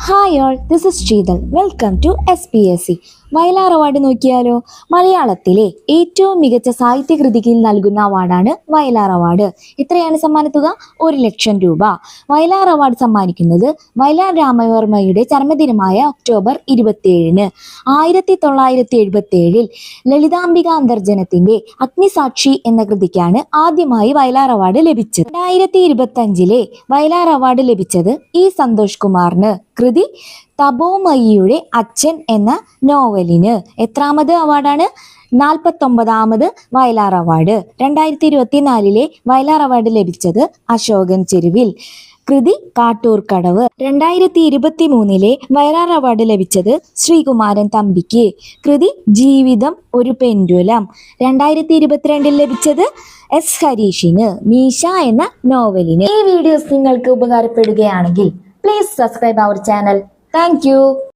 Hi all, this is Sreedhal. Welcome to SPSC. Vayalar award നോക്കിയാലോ. മലയാളത്തിലെ ഏറ്റവും മികച്ച സാഹിത്യകൃതിക്ക് നൽകുന്ന അവാർഡാണ് വയലാർ അവാർഡ്. എത്രയാണ് സമ്മാനത്തുക? 1,00,000 രൂപ. വയലാർ അവാർഡ് സമ്മാനിക്കുന്നത് വയലാർ രാമവർമ്മയുടെ ചരമദിനമായ ഒക്ടോബർ 27-ന്. 1977 ലളിതാംബിക അന്തർജനത്തിന്റെ അഗ്നിസാക്ഷി എന്ന കൃതിക്കാണ് ആദ്യമായി വയലാർ അവാർഡ് ലഭിച്ചത്. 2025 വയലാർ അവാർഡ് ലഭിച്ചത് E. സന്തോഷ് കുമാറിന്. കൃതി തപോമയിയുടെ അച്ഛൻ എന്ന നോവലിന്. എത്രാമത് അവാർഡാണ്? 49ാമത് വയലാർ അവാർഡ്. 2024 വയലാർ അവാർഡ് ലഭിച്ചത് അശോകൻ ചെരുവിൽ. കൃതി കാട്ടൂർക്കടവ്. 2023 വയലാർ അവാർഡ് ലഭിച്ചത് ശ്രീകുമാരൻ തമ്പിക്ക്. കൃതി ജീവിതം ഒരു പെൻഡുലം. 2022 ലഭിച്ചത് S. ഹരീഷിന് മീശ എന്ന നോവലിന്. ഈ വീഡിയോസ് നിങ്ങൾക്ക് ഉപകാരപ്പെടുകയാണെങ്കിൽ please subscribe our channel. Thank you.